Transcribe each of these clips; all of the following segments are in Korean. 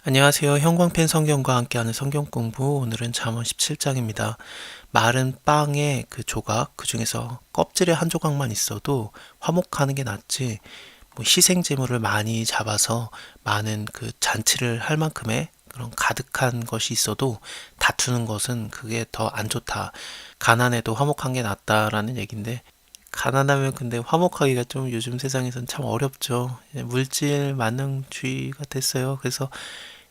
안녕하세요. 형광펜 성경과 함께하는 성경 공부. 오늘은 잠언 17장입니다. 마른 빵의 그 조각, 그 중에서 껍질의 한 조각만 있어도 화목하는 게 낫지, 희생제물을 많이 잡아서 많은 그 잔치를 할 만큼의 그런 가득한 것이 있어도 다투는 것은 그게 더 안 좋다. 가난해도 화목한 게 낫다라는 얘기인데, 가난하면 근데 화목하기가 좀 요즘 세상에선 참 어렵죠. 물질 만능주의가 됐어요. 그래서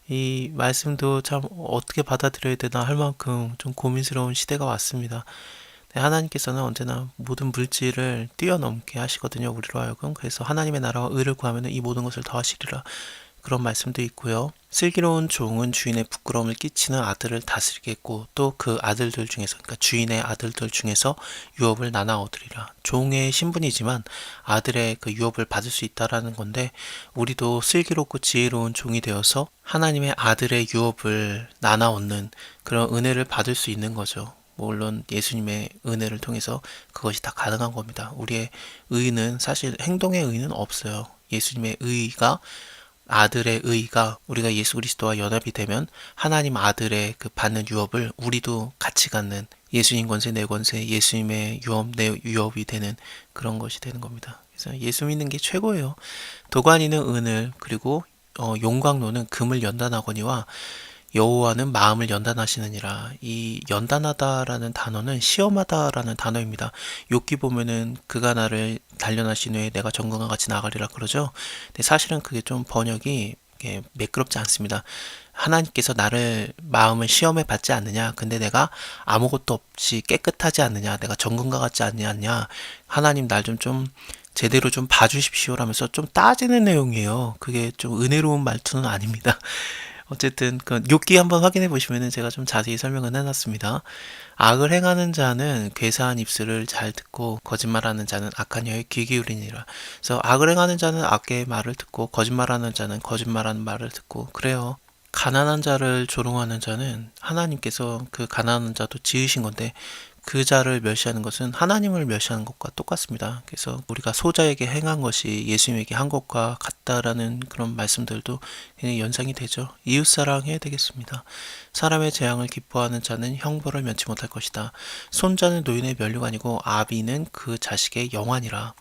이 말씀도 참 어떻게 받아들여야 되나 할 만큼 좀 고민스러운 시대가 왔습니다. 하나님께서는 언제나 모든 물질을 뛰어넘게 하시거든요, 우리로 하여금. 그래서 하나님의 나라와 의를 구하면 이 모든 것을 더하시리라. 그런 말씀도 있고요. 슬기로운 종은 주인의 부끄러움을 끼치는 아들을 다스리겠고, 또 그 아들들 중에서, 그러니까 주인의 아들들 중에서 유업을 나눠 얻으리라. 종의 신분이지만 아들의 그 유업을 받을 수 있다라는 건데, 우리도 슬기롭고 지혜로운 종이 되어서 하나님의 아들의 유업을 나눠 얻는 그런 은혜를 받을 수 있는 거죠. 물론 예수님의 은혜를 통해서 그것이 다 가능한 겁니다. 우리의 의는 사실 행동의 의는 없어요. 예수님의 의가, 아들의 의가, 우리가 예수 그리스도와 연합이 되면 하나님 아들의 그 받는 유업을 우리도 같이 갖는, 예수님 권세 내 권세, 예수님의 유업 내 유업이 되는 그런 것이 되는 겁니다. 그래서 예수 믿는 게 최고예요. 도가니는 은을, 그리고 용광로는 금을 연단하거니와 여호와는 마음을 연단하시느니라. 이 연단하다라는 단어는 시험하다라는 단어입니다. 욥기 보면은 그가 나를 단련하신 후에 내가 정금과 같이 나가리라 그러죠. 근데 사실은 그게 좀 번역이 매끄럽지 않습니다. 하나님께서 나를 마음을 시험에 받지 않느냐? 근데 내가 아무것도 없이 깨끗하지 않느냐? 내가 정금과 같지 않느냐? 하나님 날 좀 제대로 좀 봐주십시오라면서 좀 따지는 내용이에요. 그게 좀 은혜로운 말투는 아닙니다. 어쨌든 그 욥기 한번 확인해 보시면은 제가 좀 자세히 설명을 해놨습니다. 악을 행하는 자는 괴사한 입술을 잘 듣고 거짓말하는 자는 악한 혀에 귀 기울이니라. 그래서 악을 행하는 자는 악의 말을 듣고 거짓말하는 자는 거짓말하는 말을 듣고 그래요. 가난한 자를 조롱하는 자는 하나님께서 그 가난한 자도 지으신 건데 그 자를 멸시하는 것은 하나님을 멸시하는 것과 똑같습니다. 그래서 우리가 소자에게 행한 것이 예수님에게 한 것과 같다라는 그런 말씀들도 굉장히 연상이 되죠. 이웃사랑 해야 되겠습니다. 사람의 재앙을 기뻐하는 자는 형벌을 면치 못할 것이다. 손자는 노인의 면류관이고 아비는 그 자식의 영환이라.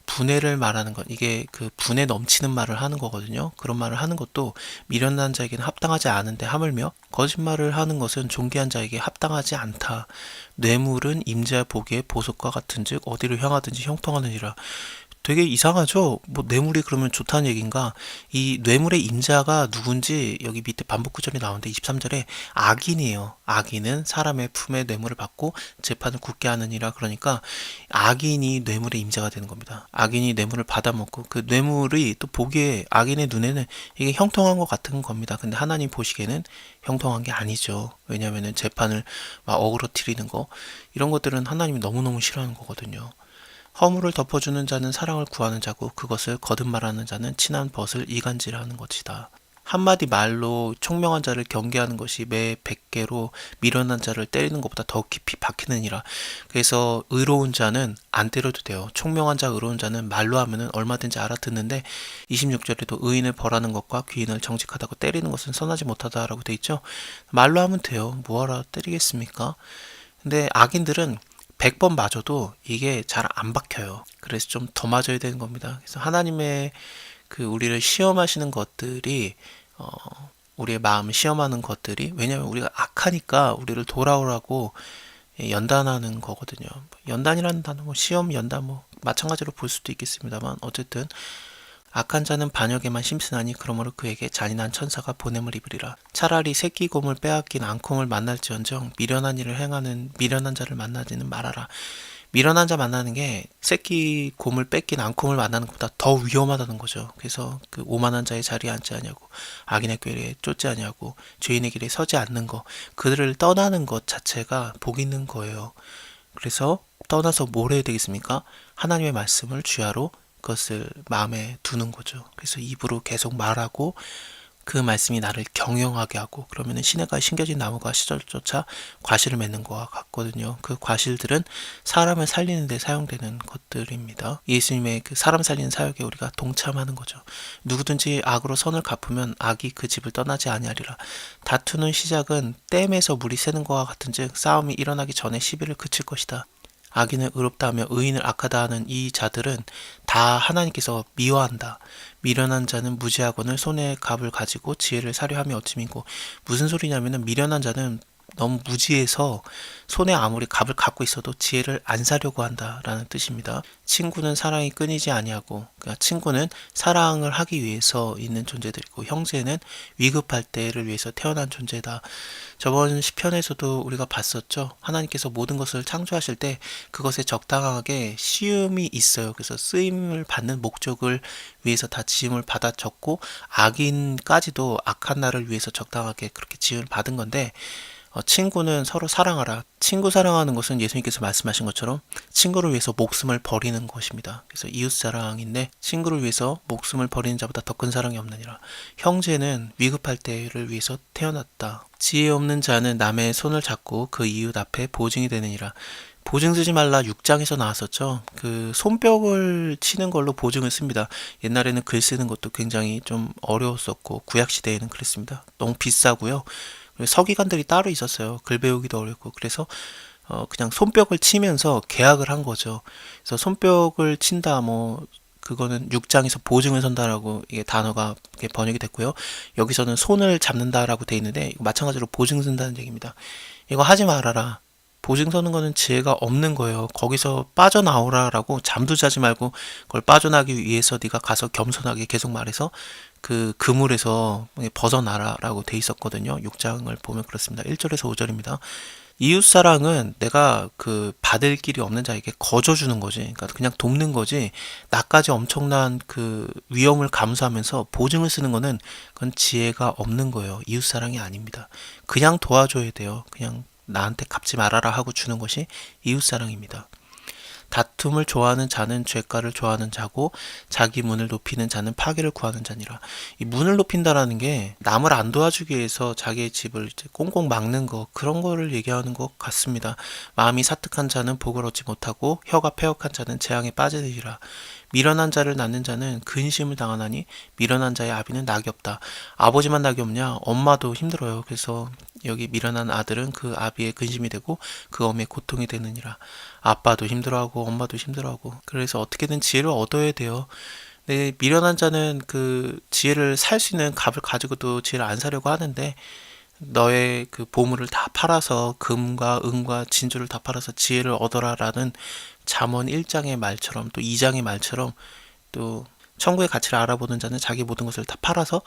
분해를 말하는 것, 이게 그 분에 넘치는 말을 하는 거거든요. 그런 말을 하는 것도 미련한 자에게는 합당하지 않은데 하물며 거짓말을 하는 것은 존귀한 자에게 합당하지 않다. 뇌물은 임자 보기에 보석과 같은즉 어디로 향하든지 형통하느니라. 되게 이상하죠? 뭐 뇌물이 그러면 좋다는 얘기인가? 이 뇌물의 임자가 누군지 여기 밑에 반복 구절이 나오는데 23절에 악인이에요. 악인은 사람의 품에 뇌물을 받고 재판을 굳게 하느니라. 그러니까 악인이 뇌물의 임자가 되는 겁니다. 악인이 뇌물을 받아먹고 그 뇌물이 또 보기에 악인의 눈에는 이게 형통한 것 같은 겁니다. 근데 하나님 보시기에는 형통한 게 아니죠. 왜냐하면 재판을 막 어그러뜨리는 거, 이런 것들은 하나님이 너무너무 싫어하는 거거든요. 허물을 덮어주는 자는 사랑을 구하는 자고 그것을 거듭말하는 자는 친한 벗을 이간질하는 것이다. 한마디 말로 총명한 자를 경계하는 것이 매 100개로 미련한 자를 때리는 것보다 더 깊이 박히느니라. 그래서 의로운 자는 안 때려도 돼요. 총명한 자, 의로운 자는 말로 하면은 얼마든지 알아듣는데 26절에도 의인을 벌하는 것과 귀인을 정직하다고 때리는 것은 선하지 못하다라고 돼 있죠. 말로 하면 돼요. 뭐하러 때리겠습니까? 근데 악인들은 100번 맞아도 이게 잘 안 박혀요. 그래서 좀 더 맞아야 되는 겁니다. 그래서 하나님의 그 우리를 시험하시는 것들이, 우리의 마음을 시험하는 것들이, 왜냐하면 우리가 악하니까 우리를 돌아오라고 연단하는 거거든요. 연단이라는 단어, 시험, 연단 마찬가지로 볼 수도 있겠습니다만, 어쨌든 악한 자는 반역에만 심슨하니 그러므로 그에게 잔인한 천사가 보냄을 입으리라. 차라리 새끼 곰을 빼앗긴 앙콩을 만날지언정 미련한 일을 행하는 미련한 자를 만나지는 말아라. 미련한 자 만나는 게 새끼 곰을 뺏긴 앙콩을 만나는 것보다 더 위험하다는 거죠. 그래서 그 오만한 자의 자리에 앉지 아니하고 악인의 꾀에 쫓지 아니하고 죄인의 길에 서지 않는 거, 그들을 떠나는 것 자체가 복 있는 거예요. 그래서 떠나서 뭘 해야 되겠습니까? 하나님의 말씀을 주야로 그것을 마음에 두는 거죠. 그래서 입으로 계속 말하고 그 말씀이 나를 경영하게 하고 그러면은 시내가에 심겨진 나무가 시절조차 과실을 맺는 것과 같거든요. 그 과실들은 사람을 살리는 데 사용되는 것들입니다. 예수님의 그 사람 살리는 사역에 우리가 동참하는 거죠. 누구든지 악으로 선을 갚으면 악이 그 집을 떠나지 아니하리라. 다투는 시작은 댐에서 물이 새는 것과 같은즉 싸움이 일어나기 전에 시비를 그칠 것이다. 악인을 의롭다 하며 의인을 악하다 하는 이 자들은 다 하나님께서 미워한다. 미련한 자는 무지하거늘 손에 갑을 가지고 지혜를 사려 함이 어찌민고. 무슨 소리냐면은 미련한 자는 너무 무지해서 손에 아무리 갑을 갖고 있어도 지혜를 안 사려고 한다라는 뜻입니다. 친구는 사랑이 끊이지 아니하고, 그러니까 친구는 사랑을 하기 위해서 있는 존재들이고, 형제는 위급할 때를 위해서 태어난 존재다. 저번 시편에서도 우리가 봤었죠. 하나님께서 모든 것을 창조하실 때 그것에 적당하게 시음이 있어요. 그래서 쓰임을 받는 목적을 위해서 다 지음을 받아 적고, 악인까지도 악한 날을 위해서 적당하게 그렇게 지음을 받은 건데, 친구는 서로 사랑하라. 친구 사랑하는 것은 예수님께서 말씀하신 것처럼 친구를 위해서 목숨을 버리는 것입니다. 그래서 이웃사랑인데 친구를 위해서 목숨을 버리는 자보다 더 큰 사랑이 없느니라. 형제는 위급할 때를 위해서 태어났다. 지혜 없는 자는 남의 손을 잡고 그 이웃 앞에 보증이 되느니라. 보증 쓰지 말라 6장에서 나왔었죠. 그 손뼉을 치는 걸로 보증을 씁니다. 옛날에는 글 쓰는 것도 굉장히 좀 어려웠었고 구약시대에는 그랬습니다. 너무 비싸고요. 서기관들이 따로 있었어요. 글 배우기도 어렵고. 그래서 그냥 손뼉을 치면서 계약을 한 거죠. 그래서 손뼉을 친다 그거는 6장에서 보증을 선다라고 이게 단어가 이렇게 번역이 됐고요. 여기서는 손을 잡는다라고 돼 있는데 마찬가지로 보증 쓴다는 얘기입니다. 이거 하지 말아라. 보증 서는 거는 지혜가 없는 거예요. 거기서 빠져나오라라고 잠도 자지 말고 그걸 빠져나기 위해서 네가 가서 겸손하게 계속 말해서 그 그물에서 벗어나라라고 돼 있었거든요. 6장을 보면 그렇습니다. 1절에서 5절입니다. 이웃사랑은 내가 그 받을 길이 없는 자에게 거저주는 거지. 그러니까 그냥 돕는 거지. 나까지 엄청난 그 위험을 감수하면서 보증을 쓰는 거는 그건 지혜가 없는 거예요. 이웃사랑이 아닙니다. 그냥 도와줘야 돼요. 그냥 나한테 갚지 말아라 하고 주는 것이 이웃사랑입니다. 다툼을 좋아하는 자는 죄가를 좋아하는 자고 자기 문을 높이는 자는 파괴를 구하는 자니라. 이 문을 높인다라는 게 남을 안 도와주기 위해서 자기의 집을 이제 꽁꽁 막는 거, 그런 거를 얘기하는 것 같습니다. 마음이 사특한 자는 복을 얻지 못하고 혀가 패역한 자는 재앙에 빠지리라. 미련한 자를 낳는 자는 근심을 당하나니 미련한 자의 아비는 낙이 없다. 아버지만 낙이 없냐? 엄마도 힘들어요. 그래서 여기 미련한 아들은 그 아비의 근심이 되고 그 어미의 고통이 되느니라. 아빠도 힘들어하고 엄마도 힘들어하고, 그래서 어떻게든 지혜를 얻어야 돼요. 근데 미련한 자는 그 지혜를 살 수 있는 값을 가지고도 지혜를 안 사려고 하는데, 너의 그 보물을 다 팔아서 금과 은과 진주를 다 팔아서 지혜를 얻어라라는 잠언 1장의 말처럼, 또 2장의 말처럼, 또 천국의 가치를 알아보는 자는 자기 모든 것을 다 팔아서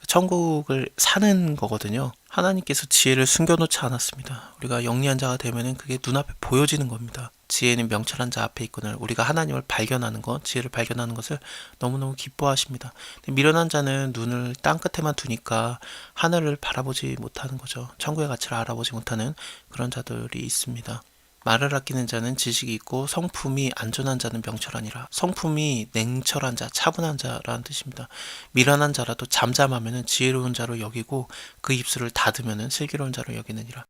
천국을 사는 거거든요. 하나님께서 지혜를 숨겨놓지 않았습니다. 우리가 영리한 자가 되면은 그게 눈앞에 보여지는 겁니다. 지혜는 명철한 자 앞에 있거늘. 우리가 하나님을 발견하는 것, 지혜를 발견하는 것을 너무너무 기뻐하십니다. 근데 미련한 자는 눈을 땅 끝에만 두니까 하늘을 바라보지 못하는 거죠. 천국의 가치를 알아보지 못하는 그런 자들이 있습니다. 말을 아끼는 자는 지식이 있고 성품이 안전한 자는 명철하니라. 성품이 냉철한 자, 차분한 자라는 뜻입니다. 미련한 자라도 잠잠하면은 지혜로운 자로 여기고 그 입술을 닫으면은 슬기로운 자로 여기느니라.